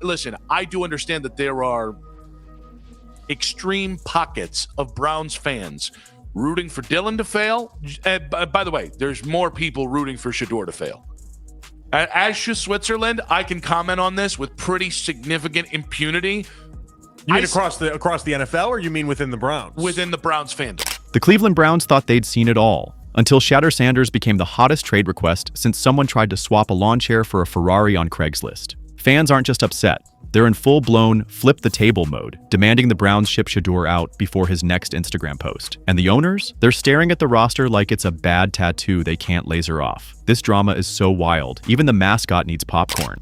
Listen, I do understand that there are extreme pockets of Browns fans rooting for Dylan to fail. By the way, there's more people rooting for Shedeur to fail. As to Switzerland, I can comment on this with pretty significant impunity. You mean across the NFL, or you mean within the Browns? Within the Browns fandom. The Cleveland Browns thought they'd seen it all, until Shedeur Sanders became the hottest trade request since someone tried to swap a lawn chair for a Ferrari on Craigslist. Fans aren't just upset. They're in full-blown flip-the-table mode, demanding the Browns ship Shedeur out before his next Instagram post. And the owners? They're staring at the roster like it's a bad tattoo they can't laser off. This drama is so wild. Even the mascot needs popcorn.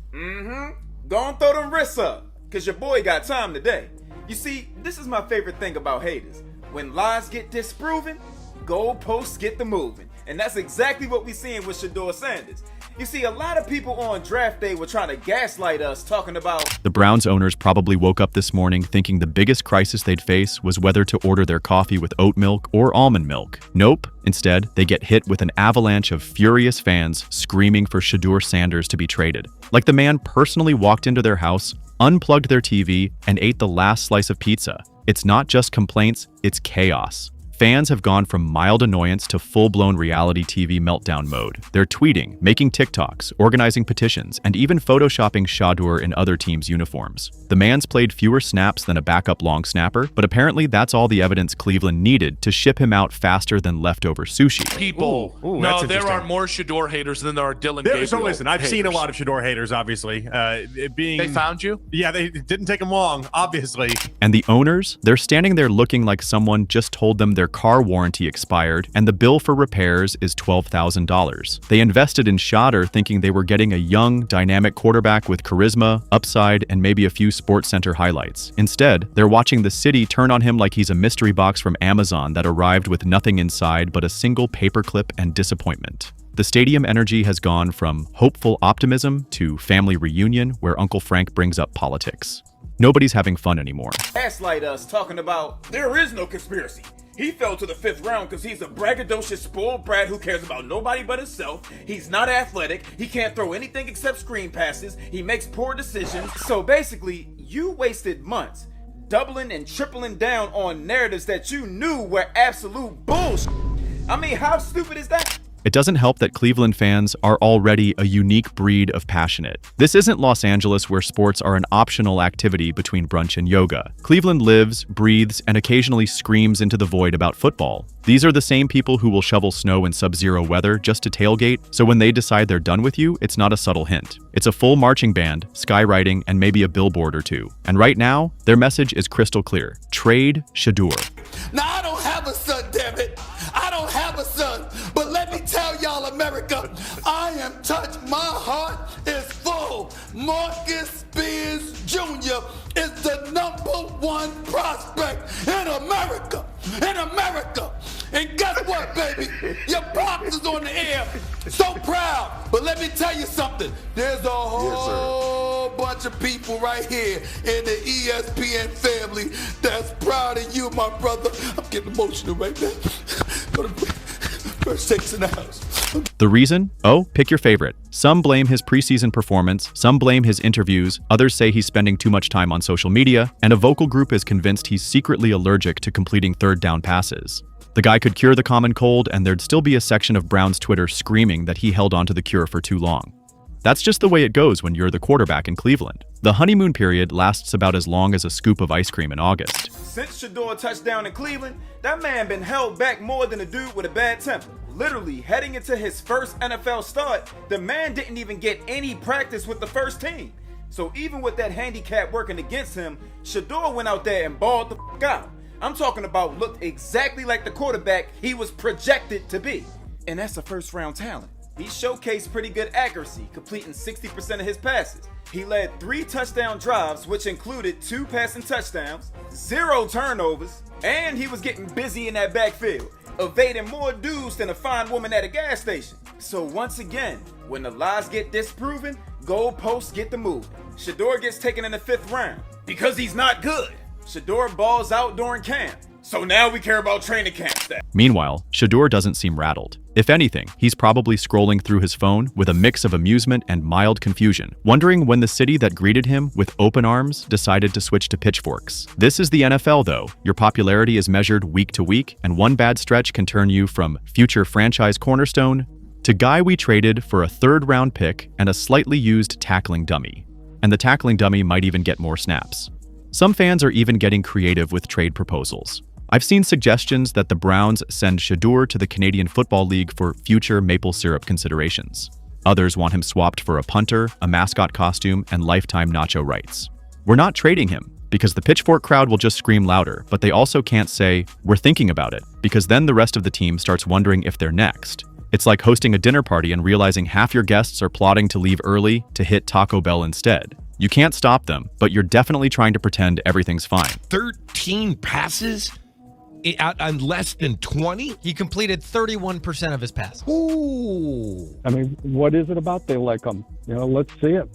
Go and throw them wrists up, because your boy got time today. You see, this is my favorite thing about haters. When lies get disproven, goalposts get the moving. And that's exactly what we're seeing with Shedeur Sanders. You see, a lot of people on draft day were trying to gaslight us, talking about... The Browns owners probably woke up this morning thinking the biggest crisis they'd face was whether to order their coffee with oat milk or almond milk. Nope. Instead, they get hit with an avalanche of furious fans screaming for Shedeur Sanders to be traded. Like the man personally walked into their house, unplugged their TV, and ate the last slice of pizza. It's not just complaints, it's chaos. Fans have gone from mild annoyance to full-blown reality TV meltdown mode. They're tweeting, making TikToks, organizing petitions, and even photoshopping Shedeur in other teams' uniforms. The man's played fewer snaps than a backup long snapper, but apparently that's all the evidence Cleveland needed to ship him out faster than leftover sushi. People, no, there are more Shedeur haters than there are Dylan Gabriel So listen, I've haters. seen a lot of Shedeur haters, obviously. They found you? Yeah, they didn't take them long, obviously. And the owners? They're standing there looking like someone just told them their car warranty expired and the bill for repairs is $12,000. They invested in Shedeur thinking they were getting a young, dynamic quarterback with charisma, upside, and maybe a few Sports Center highlights. Instead, they're watching the city turn on him like he's a mystery box from Amazon that arrived with nothing inside but a single paperclip and disappointment. The stadium energy has gone from hopeful optimism to family reunion where Uncle Frank brings up politics. Nobody's having fun anymore. Gaslight us, talking about, there is no conspiracy. He fell to the 5th round because he's a braggadocious, spoiled brat who cares about nobody but himself. He's not athletic. He can't throw anything except screen passes. He makes poor decisions. So basically, you wasted months doubling and tripling down on narratives that you knew were absolute bullshit. I mean, how stupid is that? It doesn't help that Cleveland fans are already a unique breed of passionate. This isn't Los Angeles where sports are an optional activity between brunch and yoga. Cleveland lives, breathes, and occasionally screams into the void about football. These are the same people who will shovel snow in sub-zero weather just to tailgate, so when they decide they're done with you, it's not a subtle hint. It's a full marching band, skywriting, and maybe a billboard or two. And right now, their message is crystal clear. Trade Shedeur. Now, I don't have a son, damn it. I don't have a son. But let me tell y'all, America, I am touched. My heart is full. Marcus Spears Jr. is the #1 prospect in America. In America. And guess what, baby? Your pops is on the air. So proud. But let me tell you something. There's a whole bunch of people right here in the ESPN family that's proud of you, my brother. I'm getting emotional right now. First takes in the house. The reason? Oh, pick your favorite. Some blame his preseason performance, some blame his interviews, others say he's spending too much time on social media, and a vocal group is convinced he's secretly allergic to completing third down passes. The guy could cure the common cold, and there'd still be a section of Brown's Twitter screaming that he held onto the cure for too long. That's just the way it goes when you're the quarterback in Cleveland. The honeymoon period lasts about as long as a scoop of ice cream in August. Since Shedeur touchdown in Cleveland, that man been held back more than a dude with a bad temper. Literally, heading into his first NFL start, the man didn't even get any practice with the first team. So even with that handicap working against him, Shedeur went out there and balled the f*** out. I'm talking about looked exactly like the quarterback he was projected to be. And that's a first-round talent. He showcased pretty good accuracy, completing 60% of his passes. He led 3 touchdown drives, which included 2 passing touchdowns, 0 turnovers, and he was getting busy in that backfield, evading more dudes than a fine woman at a gas station. So once again, when the lies get disproven, goalposts get the move. Shedeur gets taken in the 5th round because he's not good. Shedeur balls out during camp. So now we care about training camp. staff. Meanwhile, Shedeur doesn't seem rattled. If anything, he's probably scrolling through his phone with a mix of amusement and mild confusion, wondering when the city that greeted him with open arms decided to switch to pitchforks. This is the NFL, though. Your popularity is measured week to week, and one bad stretch can turn you from future franchise cornerstone to guy we traded for a third-round pick and a slightly used tackling dummy. And the tackling dummy might even get more snaps. Some fans are even getting creative with trade proposals. I've seen suggestions that the Browns send Shedeur to the Canadian Football League for future maple syrup considerations. Others want him swapped for a punter, a mascot costume, and lifetime nacho rights. We're not trading him, because the pitchfork crowd will just scream louder, but they also can't say, "We're thinking about it," because then the rest of the team starts wondering if they're next. It's like hosting a dinner party and realizing half your guests are plotting to leave early to hit Taco Bell instead. You can't stop them, but you're definitely trying to pretend everything's fine. 13 passes out on less than 20? He completed 31% of his passes. Ooh. I mean, what is it about they like him? Let's see it.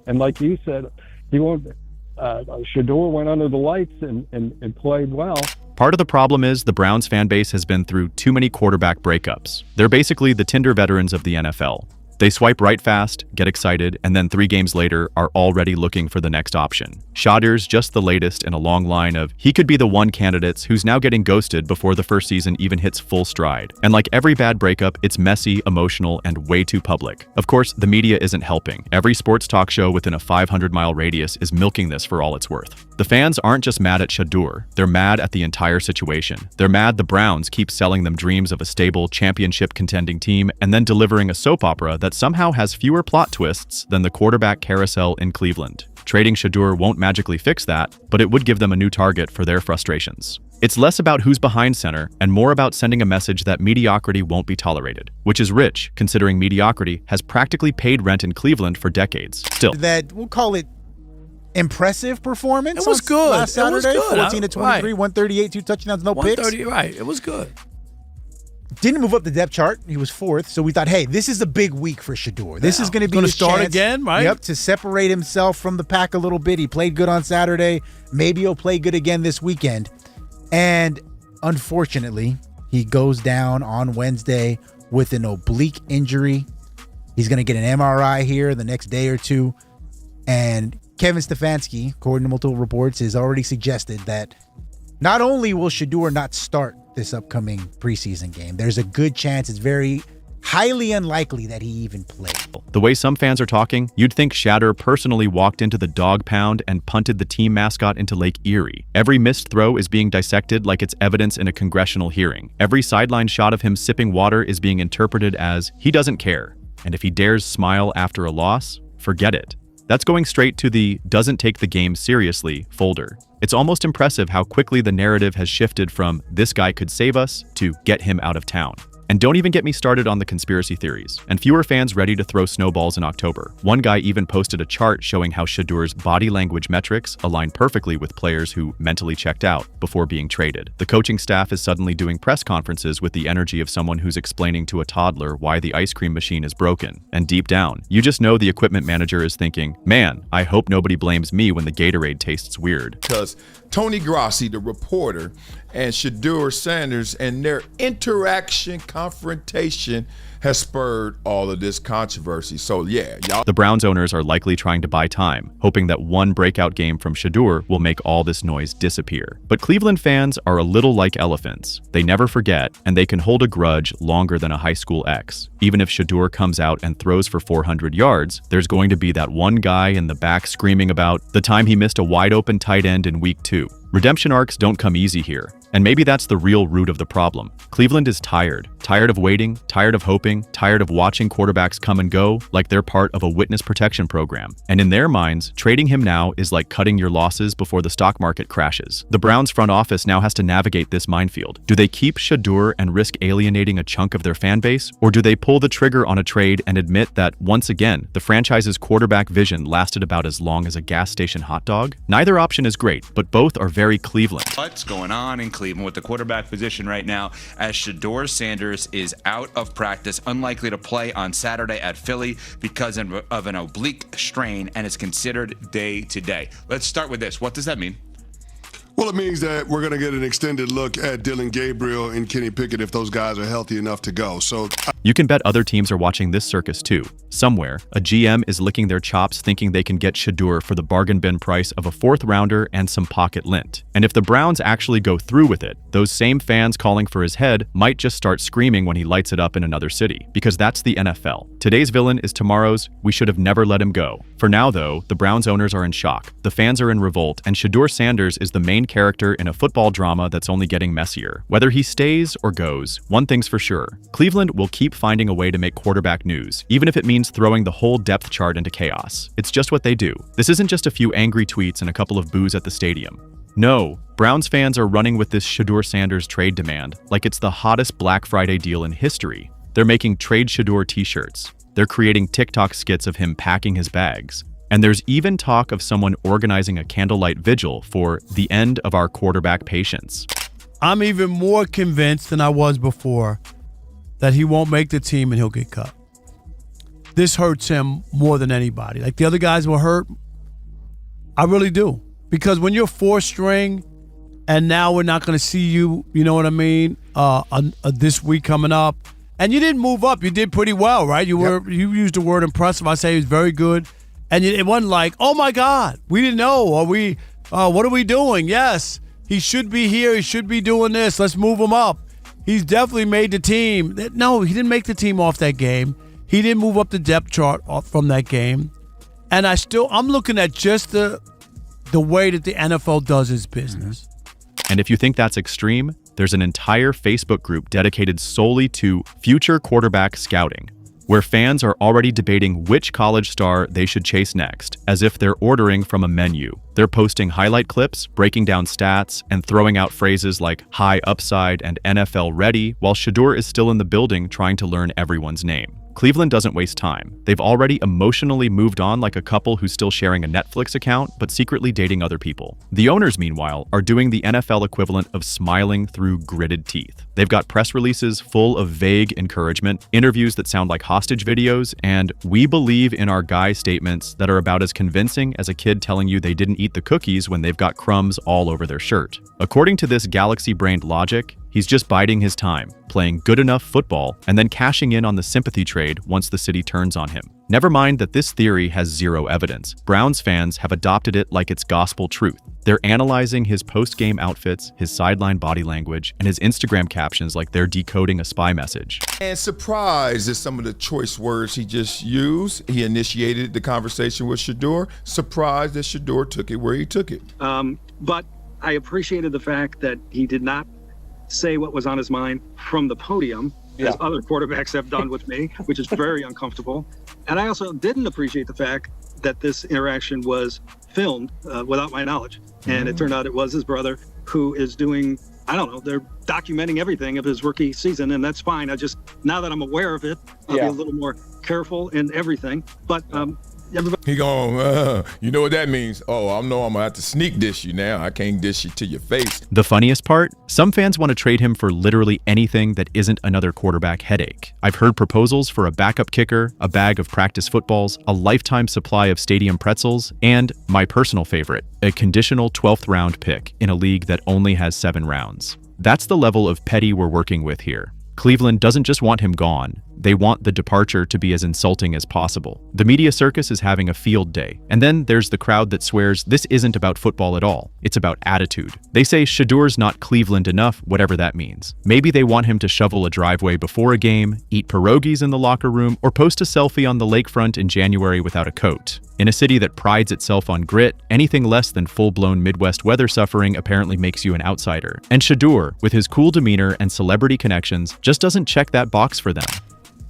And like you said, he won't. Shedeur went under the lights and played well. Part of the problem is the Browns fan base has been through too many quarterback breakups. They're basically the Tinder veterans of the NFL. They swipe right fast, get excited, and then 3 games later are already looking for the next option. Shedeur's just the latest in a long line of he could be the one candidates who's now getting ghosted before the first season even hits full stride. And like every bad breakup, it's messy, emotional, and way too public. Of course, the media isn't helping. Every sports talk show within a 500-mile radius is milking this for all it's worth. The fans aren't just mad at Shedeur, they're mad at the entire situation. They're mad the Browns keep selling them dreams of a stable, championship-contending team and then delivering a soap opera that somehow has fewer plot twists than the quarterback carousel in Cleveland. Trading Shedeur won't magically fix that, but it would give them a new target for their frustrations. It's less about who's behind center and more about sending a message that mediocrity won't be tolerated, which is rich considering mediocrity has practically paid rent in Cleveland for decades. Still, that we'll call it impressive performance. It was good. Last Saturday, It was good. 14 to 23, 138, 2 touchdowns, no picks. 130, right. It was good. Didn't move up the depth chart. He was 4th. So we thought, hey, this is a big week for Shedeur. This is going to be his start chance, again, right? Yep, to separate himself from the pack a little bit. He played good on Saturday. Maybe he'll play good again this weekend. And unfortunately, he goes down on Wednesday with an oblique injury. He's going to get an MRI here the next day or two. And Kevin Stefanski, according to multiple reports, has already suggested that not only will Shedeur not start this upcoming preseason game, there's a good chance, it's very highly unlikely that he even played. the way some fans are talking, you'd think Shedeur personally walked into the dog pound and punted the team mascot into Lake Erie. Every missed throw is being dissected like it's evidence in a congressional hearing. Every sideline shot of him sipping water is being interpreted as he doesn't care. And if he dares smile after a loss, forget it. That's going straight to the doesn't take the game seriously folder. It's almost impressive how quickly the narrative has shifted from this guy could save us to get him out of town. And don't even get me started on the conspiracy theories, and fewer fans ready to throw snowballs in October. One guy even posted a chart showing how Shedeur's body language metrics align perfectly with players who mentally checked out before being traded. The coaching staff is suddenly doing press conferences with the energy of someone who's explaining to a toddler why the ice cream machine is broken. And deep down, you just know the equipment manager is thinking, man, I hope nobody blames me when the Gatorade tastes weird. Because Tony Graci, the reporter, and Shedeur Sanders and their confrontation has spurred all of this controversy. So yeah, y'all. The Browns owners are likely trying to buy time, hoping that one breakout game from Shedeur will make all this noise disappear. But Cleveland fans are a little like elephants. They never forget, and they can hold a grudge longer than a high school ex. Even if Shedeur comes out and throws for 400 yards, there's going to be that one guy in the back screaming about the time he missed a wide open tight end in week 2. Redemption arcs don't come easy here. And maybe that's the real root of the problem. Cleveland is tired of waiting, tired of hoping, tired of watching quarterbacks come and go like they're part of a witness protection program. And in their minds, trading him now is like cutting your losses before the stock market crashes. The Browns front office now has to navigate this minefield. Do they keep Shedeur and risk alienating a chunk of their fan base? Or do they pull the trigger on a trade and admit that, once again, the franchise's quarterback vision lasted about as long as a gas station hot dog? Neither option is great, but both are very Cleveland. What's going on in Cleveland with the quarterback position right now, as Shedeur Sanders is out of practice, unlikely to play on Saturday at Philly because of an oblique strain, and is considered day to day. Let's start with this. What does that mean? Well, it means that we're going to get an extended look at Dylan Gabriel and Kenny Pickett if those guys are healthy enough to go. So You can bet other teams are watching this circus too. Somewhere, a GM is licking their chops thinking they can get Shedeur for the bargain bin price of a 4th rounder and some pocket lint. And if the Browns actually go through with it, those same fans calling for his head might just start screaming when he lights it up in another city. Because that's the NFL. Today's villain is tomorrow's we should have never let him go. For now though, the Browns owners are in shock, the fans are in revolt, and Shedeur Sanders is the main character in a football drama that's only getting messier. Whether he stays or goes, one thing's for sure. Cleveland will keep finding a way to make quarterback news, even if it means throwing the whole depth chart into chaos. It's just what they do. This isn't just a few angry tweets and a couple of boos at the stadium. No, Browns fans are running with this Shedeur Sanders trade demand like it's the hottest Black Friday deal in history. They're making Trade Shedeur t-shirts. They're creating TikTok skits of him packing his bags. And there's even talk of someone organizing a candlelight vigil for the end of our quarterback patience. I'm even more convinced than I was before that he won't make the team and he'll get cut. This hurts him more than anybody. Like the other guys were hurt. I really do. Because when you're 4th string and now we're not going to see you, you know what I mean, this week coming up. And you didn't move up. You did pretty well, right? You used the word impressive. I say he was very good. And it wasn't like, oh my God, we didn't know. Or what are we doing? Yes, he should be here. He should be doing this. Let's move him up. He's definitely made the team. No, he didn't make the team off that game. He didn't move up the depth chart from that game. And I'm looking at just the way that the NFL does its business. And if you think that's extreme, there's an entire Facebook group dedicated solely to future quarterback scouting, where fans are already debating which college star they should chase next, as if they're ordering from a menu. They're posting highlight clips, breaking down stats, and throwing out phrases like high upside and NFL ready, while Shedeur is still in the building trying to learn everyone's name. Cleveland doesn't waste time. They've already emotionally moved on like a couple who's still sharing a Netflix account, but secretly dating other people. The owners, meanwhile, are doing the NFL equivalent of smiling through gritted teeth. They've got press releases full of vague encouragement, interviews that sound like hostage videos, and "we believe in our guy" statements that are about as convincing as a kid telling you they didn't eat the cookies when they've got crumbs all over their shirt. According to this galaxy-brained logic, he's just biding his time, playing good enough football, and then cashing in on the sympathy trade once the city turns on him. Never mind that this theory has zero evidence. Browns fans have adopted it like it's gospel truth. They're analyzing his post-game outfits, his sideline body language, and his Instagram captions like they're decoding a spy message. And surprised at some of the choice words he just used. He initiated the conversation with Shedeur. Surprised that Shedeur took it where he took it. But I appreciated the fact that he did not say what was on his mind from the podium, as other quarterbacks have done with me, which is very uncomfortable. And I also didn't appreciate the fact that this interaction was filmed without my knowledge. And it turned out it was his brother who is doing, I don't know, they're documenting everything of his rookie season, and that's fine. Now that I'm aware of it, I'll be a little more careful in everything. But he going, you know what that means? Oh, I know I'm gonna have to sneak dish you now. I can't dish you to your face. The funniest part? Some fans want to trade him for literally anything that isn't another quarterback headache. I've heard proposals for a backup kicker, a bag of practice footballs, a lifetime supply of stadium pretzels, and, my personal favorite, a conditional 12th round pick in a league that only has 7 rounds. That's the level of petty we're working with here. Cleveland doesn't just want him gone. They want the departure to be as insulting as possible. The media circus is having a field day. And then there's the crowd that swears this isn't about football at all. It's about attitude. They say Shedeur's not Cleveland enough, whatever that means. Maybe they want him to shovel a driveway before a game, eat pierogies in the locker room, or post a selfie on the lakefront in January without a coat. In a city that prides itself on grit, anything less than full-blown Midwest weather suffering apparently makes you an outsider. And Shedeur, with his cool demeanor and celebrity connections, just doesn't check that box for them.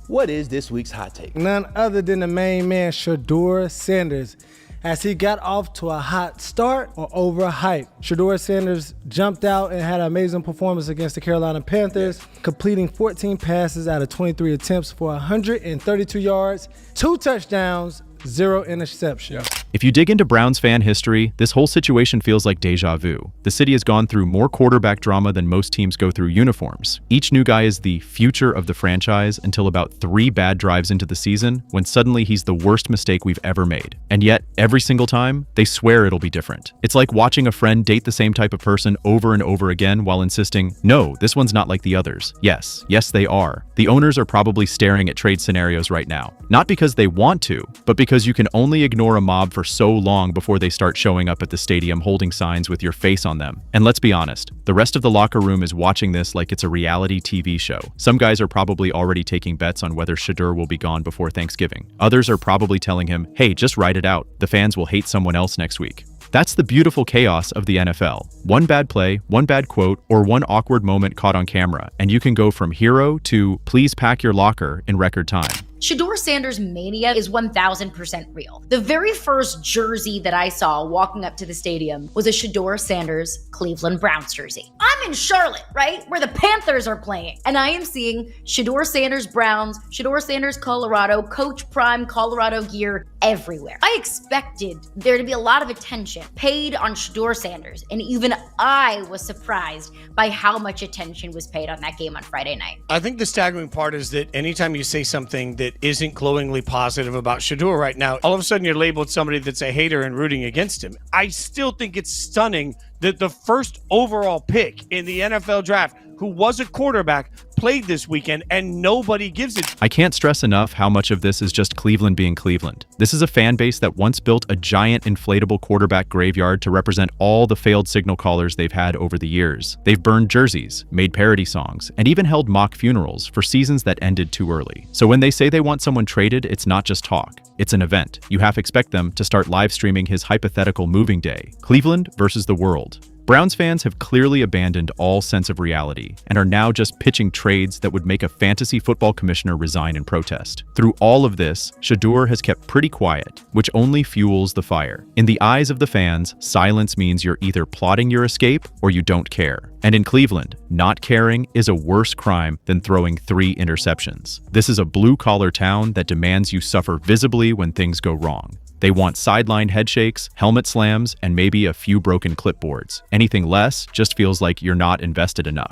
What is this week's hot take? None other than the main man, Shedeur Sanders, as he got off to a hot start or overhyped. Shedeur Sanders jumped out and had an amazing performance against the Carolina Panthers, completing 14 passes out of 23 attempts for 132 yards, 2 touchdowns, 0 interceptions. If you dig into Browns fan history, this whole situation feels like deja vu. The city has gone through more quarterback drama than most teams go through uniforms. Each new guy is the future of the franchise until about 3 bad drives into the season, when suddenly he's the worst mistake we've ever made. And yet, every single time, they swear it'll be different. It's like watching a friend date the same type of person over and over again while insisting, no, this one's not like the others. Yes, they are. The owners are probably staring at trade scenarios right now. Not because they want to, but because you can only ignore a mob for so long before they start showing up at the stadium holding signs with your face on them. And let's be honest, the rest of the locker room is watching this like it's a reality TV show. Some guys are probably already taking bets on whether Shedeur will be gone before Thanksgiving. Others are probably telling him, hey, just ride it out. The fans will hate someone else next week. That's the beautiful chaos of the NFL. One bad play, one bad quote, or one awkward moment caught on camera, and you can go from hero to please pack your locker in record time. Shedeur Sanders' mania is 1000% real. The very first jersey that I saw walking up to the stadium was a Shedeur Sanders Cleveland Browns jersey. I'm in Charlotte, right? Where the Panthers are playing. And I am seeing Shedeur Sanders Browns, Shedeur Sanders Colorado, Coach Prime Colorado gear everywhere. I expected there to be a lot of attention paid on Shedeur Sanders, and even I was surprised by how much attention was paid on that game on Friday night. I think the staggering part is that anytime you say something that isn't glowingly positive about Shedeur right now, all of a sudden you're labeled somebody that's a hater and rooting against him. I still think it's stunning that the first overall pick in the NFL draft, who was a quarterback, played this weekend and nobody gives it. I can't stress enough how much of this is just Cleveland being Cleveland. This is a fan base that once built a giant inflatable quarterback graveyard to represent all the failed signal callers they've had over the years. They've burned jerseys, made parody songs, and even held mock funerals for seasons that ended too early. So when they say they want someone traded, it's not just talk. It's an event. You half expect them to start live streaming his hypothetical moving day. Cleveland versus the world. Browns fans have clearly abandoned all sense of reality and are now just pitching trades that would make a fantasy football commissioner resign in protest. Through all of this, Shedeur has kept pretty quiet, which only fuels the fire. In the eyes of the fans, silence means you're either plotting your escape or you don't care. And in Cleveland, not caring is a worse crime than throwing 3 interceptions. This is a blue-collar town that demands you suffer visibly when things go wrong. They want sideline headshakes, helmet slams, and maybe a few broken clipboards. Anything less just feels like you're not invested enough.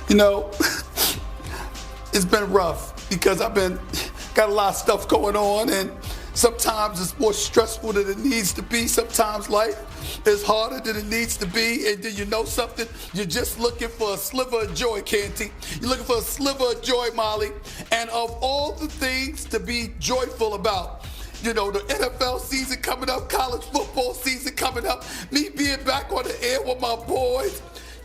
You know, it's been rough because I've got a lot of stuff going on, and sometimes it's more stressful than it needs to be. Sometimes life is harder than it needs to be. And then you know something? You're just looking for a sliver of joy, Canty. You're looking for a sliver of joy, Molly. And of all the things to be joyful about, you know, the NFL season coming up, college football season coming up, me being back on the air with my boys.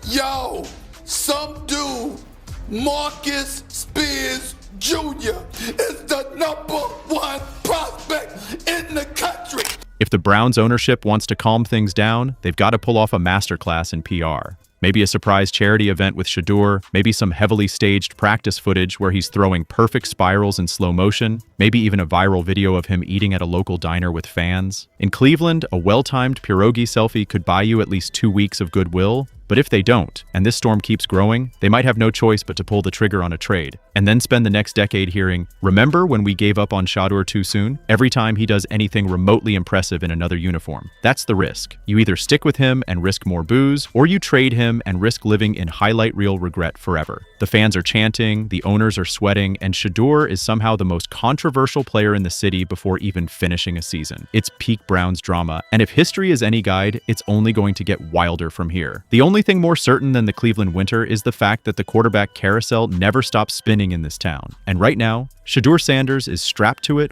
Yo, some dude, Marcus Spears Jr. is the #1 prospect in the country. If the Browns ownership wants to calm things down, they've got to pull off a masterclass in PR. Maybe a surprise charity event with Shedeur, maybe some heavily staged practice footage where he's throwing perfect spirals in slow motion, maybe even a viral video of him eating at a local diner with fans. In Cleveland, a well-timed pierogi selfie could buy you at least 2 weeks of goodwill. But if they don't, and this storm keeps growing, they might have no choice but to pull the trigger on a trade, and then spend the next decade hearing, remember when we gave up on Shedeur too soon? Every time he does anything remotely impressive in another uniform. That's the risk. You either stick with him and risk more booze, or you trade him and risk living in highlight reel regret forever. The fans are chanting, the owners are sweating, and Shedeur is somehow the most controversial player in the city before even finishing a season. It's peak Browns drama, and if history is any guide, it's only going to get wilder from here. The only thing more certain than the Cleveland winter is the fact that the quarterback carousel never stops spinning in this town. And right now, Shedeur Sanders is strapped to it